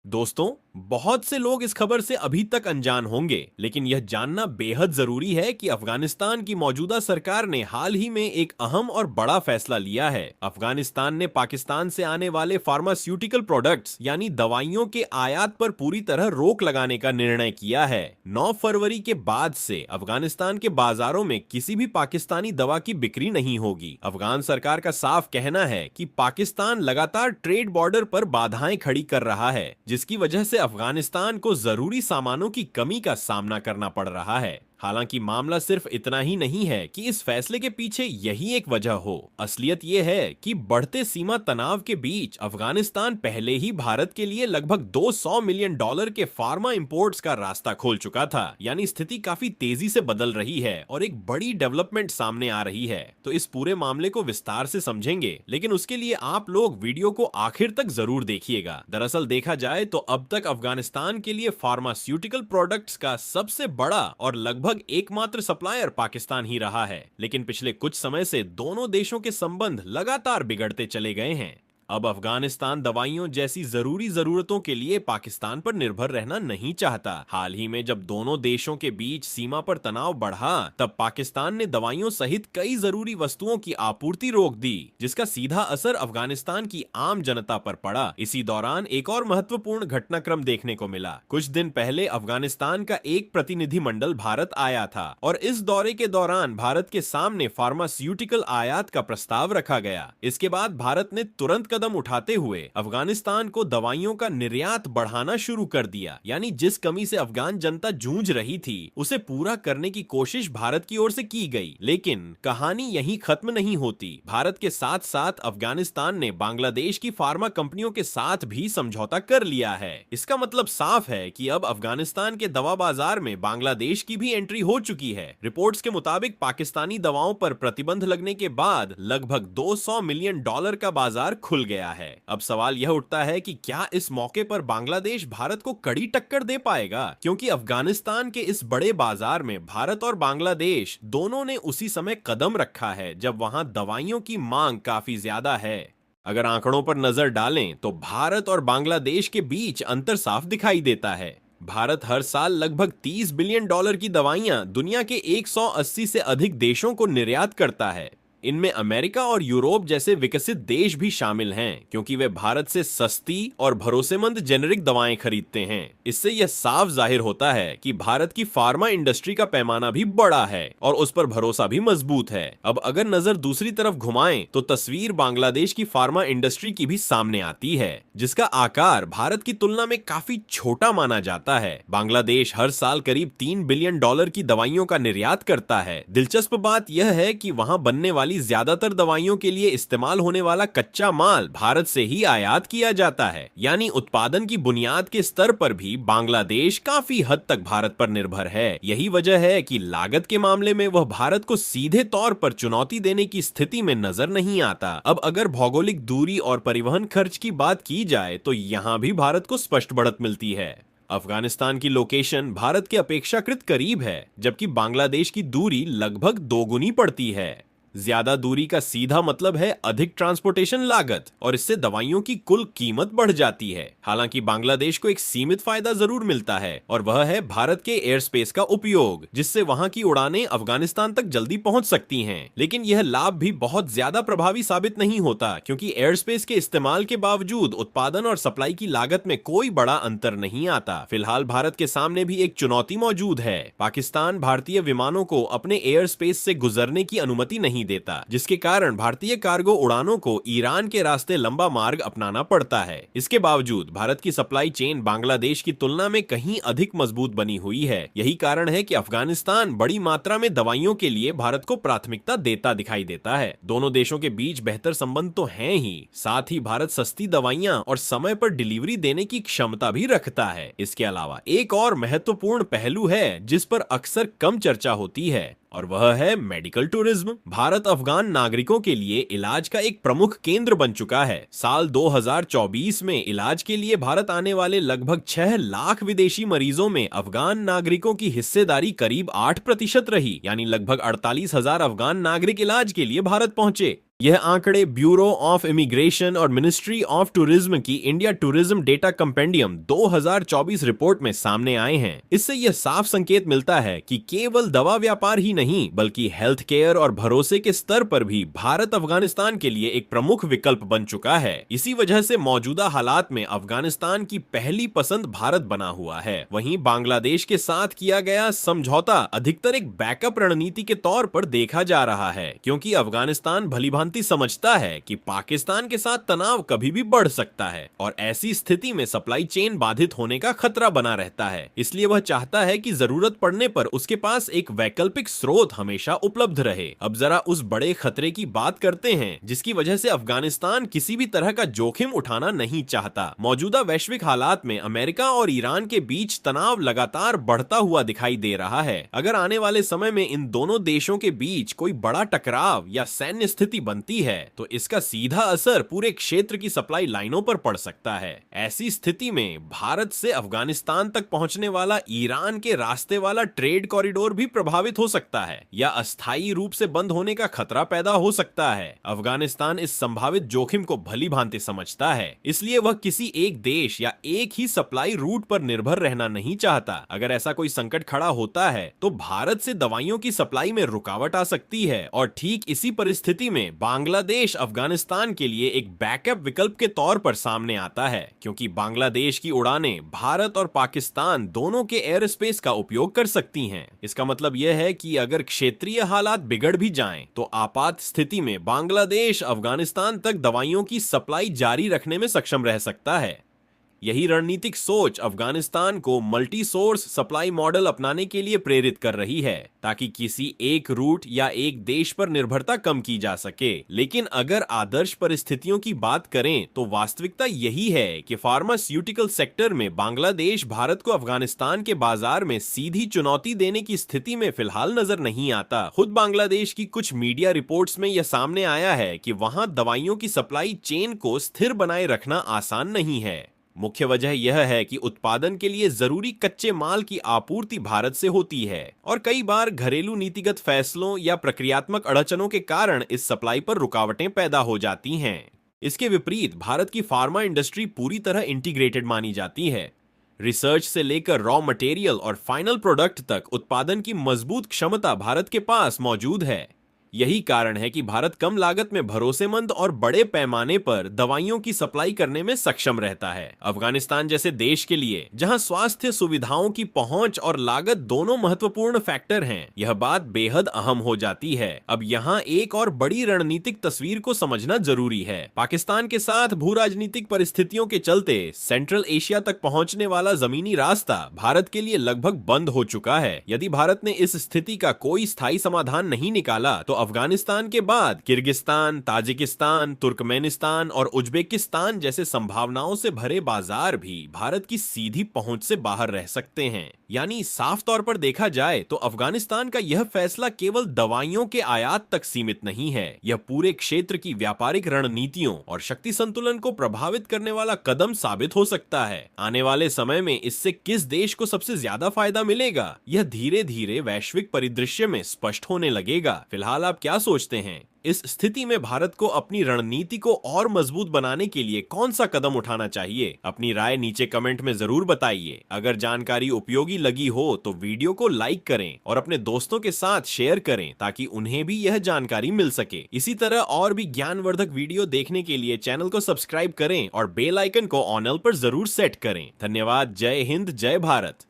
दोस्तों, बहुत से लोग इस खबर से अभी तक अनजान होंगे, लेकिन यह जानना बेहद जरूरी है कि अफगानिस्तान की मौजूदा सरकार ने हाल ही में एक अहम और बड़ा फैसला लिया है। अफगानिस्तान ने पाकिस्तान से आने वाले फार्मास्यूटिकल प्रोडक्ट्स यानी दवाइयों के आयात पर पूरी तरह रोक लगाने का निर्णय किया है। 9 फरवरी के बाद से अफगानिस्तान के बाजारों में किसी भी पाकिस्तानी दवा की बिक्री नहीं होगी। अफगान सरकार का साफ कहना है कि पाकिस्तान लगातार ट्रेड बॉर्डर पर बाधाएं खड़ी कर रहा है, जिसकी वजह से अफगानिस्तान को जरूरी सामानों की कमी का सामना करना पड़ रहा है। हालांकि मामला सिर्फ इतना ही नहीं है कि इस फैसले के पीछे यही एक वजह हो। असलियत यह है कि बढ़ते सीमा तनाव के बीच अफगानिस्तान पहले ही भारत के लिए लगभग $200 मिलियन के फार्मा इंपोर्ट्स का रास्ता खोल चुका था। यानी स्थिति काफी तेजी से बदल रही है और एक बड़ी डेवलपमेंट सामने आ रही है। तो इस पूरे मामले को विस्तार से समझेंगे, लेकिन उसके लिए आप लोग वीडियो को आखिर तक जरूर देखिएगा। दरअसल देखा जाए तो अब तक अफगानिस्तान के लिए फार्मास्यूटिकल प्रोडक्ट्स का सबसे बड़ा और लगभग एकमात्र सप्लायर पाकिस्तान ही रहा है। लेकिन पिछले कुछ समय से दोनों देशों के संबंध लगातार बिगड़ते चले गए हैं। अब अफगानिस्तान दवाइयों जैसी जरूरी जरूरतों के लिए पाकिस्तान पर निर्भर रहना नहीं चाहता। हाल ही में जब दोनों देशों के बीच सीमा पर तनाव बढ़ा, तब पाकिस्तान ने दवाइयों सहित कई जरूरी वस्तुओं की आपूर्ति रोक दी, जिसका सीधा असर अफगानिस्तान की आम जनता पर पड़ा। इसी दौरान एक और महत्वपूर्ण घटनाक्रम देखने को मिला। कुछ दिन पहले अफगानिस्तान का एक प्रतिनिधिमंडल भारत आया था और इस दौरे के दौरान भारत के सामने फार्मास्यूटिकल आयात का प्रस्ताव रखा गया। इसके बाद भारत ने तुरंत कदम उठाते हुए अफगानिस्तान को दवाइयों का निर्यात बढ़ाना शुरू कर दिया। यानी जिस कमी से अफगान जनता जूझ रही थी, उसे पूरा करने की कोशिश भारत की ओर से की गई। लेकिन कहानी यहीं खत्म नहीं होती। भारत के साथ साथ अफगानिस्तान ने बांग्लादेश की फार्मा कंपनियों के साथ भी समझौता कर लिया है। इसका मतलब साफ है कि अब अफगानिस्तान के दवा बाजार में बांग्लादेश की भी एंट्री हो चुकी है। रिपोर्ट्स के मुताबिक पाकिस्तानी दवाओं पर प्रतिबंध लगने के बाद लगभग $200 मिलियन का बाजार खुल गया है। अब सवाल यह उठता है कि क्या इस मौके पर बांग्लादेश भारत को कड़ी टक्कर दे पाएगा, क्योंकि अफगानिस्तान के इस बड़े बाजार में भारत और बांग्लादेश दोनों ने उसी समय कदम रखा है जब वहां दवाइयों की मांग काफी ज्यादा है। अगर आंकड़ों पर नजर डालें तो भारत और बांग्लादेश के बीच अंतर साफ दिखाई देता है। भारत हर साल लगभग $30 बिलियन की दवाइयां दुनिया के 180 से अधिक देशों को निर्यात करता है। इनमें अमेरिका और यूरोप जैसे विकसित देश भी शामिल हैं, क्योंकि वे भारत से सस्ती और भरोसेमंद जेनेरिक दवाएं खरीदते हैं। इससे यह साफ जाहिर होता है कि भारत की फार्मा इंडस्ट्री का पैमाना भी बड़ा है और उस पर भरोसा भी मजबूत है। अब अगर नजर दूसरी तरफ घुमाएं तो तस्वीर बांग्लादेश की फार्मा इंडस्ट्री की भी सामने आती है, जिसका आकार भारत की तुलना में काफी छोटा माना जाता है। बांग्लादेश हर साल करीब $3 बिलियन की दवाइयों का निर्यात करता है। दिलचस्प बात यह है कि वहां बनने वाली ज्यादातर दवाइयों के लिए इस्तेमाल होने वाला कच्चा माल भारत से ही आयात किया जाता है। यानी उत्पादन की बुनियाद के स्तर पर भी बांग्लादेश काफी हद तक भारत पर निर्भर है। यही वजह है कि लागत के मामले में वह भारत को सीधे तौर पर चुनौती देने की स्थिति में नजर नहीं आता। अब अगर भौगोलिक दूरी और परिवहन खर्च की बात की जाए तो यहां भी भारत को स्पष्ट बढ़त मिलती है। अफगानिस्तान की लोकेशन भारत के अपेक्षाकृत करीब है, जबकि बांग्लादेश की दूरी लगभग दोगुनी पड़ती है। ज्यादा दूरी का सीधा मतलब है अधिक ट्रांसपोर्टेशन लागत, और इससे दवाइयों की कुल कीमत बढ़ जाती है। हालांकि बांग्लादेश को एक सीमित फायदा जरूर मिलता है, और वह है भारत के एयर स्पेस का उपयोग, जिससे वहां की उड़ानें अफगानिस्तान तक जल्दी पहुंच सकती हैं। लेकिन यह लाभ भी बहुत ज्यादा प्रभावी साबित नहीं होता, क्योंकि एयर स्पेस के इस्तेमाल के बावजूद उत्पादन और सप्लाई की लागत में कोई बड़ा अंतर नहीं आता। फिलहाल भारत के सामने भी एक चुनौती मौजूद है। पाकिस्तान भारतीय विमानों को अपने एयर स्पेस से गुजरने की अनुमति नहीं देता, जिसके कारण भारतीय कार्गो उड़ानों को ईरान के रास्ते लंबा मार्ग अपनाना पड़ता है। इसके बावजूद भारत की सप्लाई चेन बांग्लादेश की तुलना में कहीं अधिक मजबूत बनी हुई है। यही कारण है कि अफगानिस्तान बड़ी मात्रा में दवाइयों के लिए भारत को प्राथमिकता देता दिखाई देता है। दोनों देशों के बीच बेहतर संबंध तो हैं ही, साथ ही भारत सस्ती दवाइयां और समय पर डिलीवरी देने की क्षमता भी रखता है। इसके अलावा एक और महत्वपूर्ण पहलू है जिस पर अक्सर कम चर्चा होती है, और वह है मेडिकल टूरिज्म। भारत अफगान नागरिकों के लिए इलाज का एक प्रमुख केंद्र बन चुका है। साल 2024 में इलाज के लिए भारत आने वाले लगभग 6 लाख विदेशी मरीजों में अफगान नागरिकों की हिस्सेदारी करीब 8% रही। यानी लगभग 48,000 अफगान नागरिक इलाज के लिए भारत पहुंचे। यह आंकड़े ब्यूरो ऑफ इमिग्रेशन और मिनिस्ट्री ऑफ टूरिज्म की India tourism data compendium 2024 report में सामने आए हैं। इससे यह साफ संकेत मिलता है कि केवल दवा व्यापार ही नहीं बल्कि हेल्थ केयर और भरोसे के स्तर पर भी भारत अफगानिस्तान के लिए एक प्रमुख विकल्प बन चुका है। इसी वजह से मौजूदा हालात में अफगानिस्तान की पहली पसंद भारत बना हुआ है। वहीं बांग्लादेश के साथ किया गया समझौता अधिकतर एक बैकअप रणनीति के तौर पर देखा जा रहा है, क्योंकि अफगानिस्तान भलीभांति समझता है कि पाकिस्तान के साथ तनाव कभी भी बढ़ सकता है और ऐसी स्थिति में सप्लाई चेन बाधित होने का खतरा बना रहता है। इसलिए वह चाहता है कि जरूरत पड़ने पर उसके पास एक वैकल्पिक स्रोत हमेशा उपलब्ध रहे। अब जरा उस बड़े खतरे की बात करते हैं जिसकी वजह से अफगानिस्तान किसी भी तरह का जोखिम उठाना नहीं चाहता। मौजूदा वैश्विक हालात में अमेरिका और ईरान के बीच तनाव लगातार बढ़ता हुआ दिखाई दे रहा है। अगर आने वाले समय में इन दोनों देशों के बीच कोई बड़ा टकराव या सैन्य स्थिति बनती है तो इसका सीधा असर पूरे क्षेत्र की सप्लाई लाइनों पर पड़ सकता है। ऐसी स्थिति में भारत से अफगानिस्तान तक पहुंचने वाला ईरान के रास्ते वाला ट्रेड कॉरिडोर भी प्रभावित हो सकता है या अस्थायी रूप से बंद होने का खतरा पैदा हो सकता है। अफगानिस्तान इस संभावित जोखिम को भली भांति समझता है, इसलिए वह किसी एक देश या एक ही सप्लाई रूट पर निर्भर रहना नहीं चाहता। अगर ऐसा कोई संकट खड़ा होता है तो भारत से दवाइयों की सप्लाई में रुकावट आ सकती है और ठीक इसी परिस्थिति में बांग्लादेश अफगानिस्तान के लिए एक बैकअप विकल्प के तौर पर सामने आता है, क्योंकि बांग्लादेश की उड़ानें भारत और पाकिस्तान दोनों के एयर स्पेस का उपयोग कर सकती हैं। इसका मतलब यह है कि अगर क्षेत्रीय हालात बिगड़ भी जाएं, तो आपात स्थिति में बांग्लादेश अफगानिस्तान तक दवाइयों की सप्लाई जारी रखने में सक्षम रह सकता है। यही रणनीतिक सोच अफगानिस्तान को मल्टी सोर्स सप्लाई मॉडल अपनाने के लिए प्रेरित कर रही है, ताकि किसी एक रूट या एक देश पर निर्भरता कम की जा सके। लेकिन अगर आदर्श परिस्थितियों की बात करें तो वास्तविकता यही है कि फार्मास्यूटिकल सेक्टर में बांग्लादेश भारत को अफगानिस्तान के बाजार में सीधी चुनौती देने की स्थिति में फिलहाल नजर नहीं आता। खुद बांग्लादेश की कुछ मीडिया रिपोर्ट्स में यह सामने आया है कि वहां दवाइयों की सप्लाई चेन को स्थिर बनाए रखना आसान नहीं है। मुख्य वजह यह है कि उत्पादन के लिए जरूरी कच्चे माल की आपूर्ति भारत से होती है और कई बार घरेलू नीतिगत फैसलों या प्रक्रियात्मक अड़चनों के कारण इस सप्लाई पर रुकावटें पैदा हो जाती हैं। इसके विपरीत भारत की फार्मा इंडस्ट्री पूरी तरह इंटीग्रेटेड मानी जाती है। रिसर्च से लेकर रॉ मटेरियल और फाइनल प्रोडक्ट तक उत्पादन की मजबूत क्षमता भारत के पास मौजूद है। यही कारण है कि भारत कम लागत में भरोसेमंद और बड़े पैमाने पर दवाइयों की सप्लाई करने में सक्षम रहता है। अफगानिस्तान जैसे देश के लिए जहां स्वास्थ्य सुविधाओं की पहुंच और लागत दोनों महत्वपूर्ण फैक्टर हैं, यह बात बेहद अहम हो जाती है। अब यहां एक और बड़ी रणनीतिक तस्वीर को समझना जरूरी है। पाकिस्तान के साथ भू राजनीतिक परिस्थितियों के चलते सेंट्रल एशिया तक पहुंचने वाला जमीनी रास्ता भारत के लिए लगभग बंद हो चुका है। यदि भारत ने इस स्थिति का कोई स्थायी समाधान नहीं निकाला तो अफगानिस्तान के बाद किर्गिस्तान, ताजिकिस्तान, तुर्कमेनिस्तान और उज्बेकिस्तान जैसे संभावनाओं से भरे बाजार भी भारत की सीधी पहुंच से बाहर रह सकते हैं। यानी साफ तौर पर देखा जाए तो अफगानिस्तान का यह फैसला केवल दवाइयों के आयात तक सीमित नहीं है, यह पूरे क्षेत्र की व्यापारिक रणनीतियों और शक्ति संतुलन को प्रभावित करने वाला कदम साबित हो सकता है। आने वाले समय में इससे किस देश को सबसे ज्यादा फायदा मिलेगा, यह धीरे धीरे वैश्विक परिदृश्य में स्पष्ट होने लगेगा। फिलहाल आप क्या सोचते हैं? इस स्थिति में भारत को अपनी रणनीति को और मजबूत बनाने के लिए कौन सा कदम उठाना चाहिए? अपनी राय नीचे कमेंट में जरूर बताइए। अगर जानकारी उपयोगी लगी हो तो वीडियो को लाइक करें और अपने दोस्तों के साथ शेयर करें ताकि उन्हें भी यह जानकारी मिल सके। इसी तरह और भी ज्ञानवर्धक वीडियो देखने के लिए चैनल को सब्सक्राइब करें और बेल आइकन को ऑन ऑल पर जरूर सेट करें। धन्यवाद। जय हिंद, जय भारत।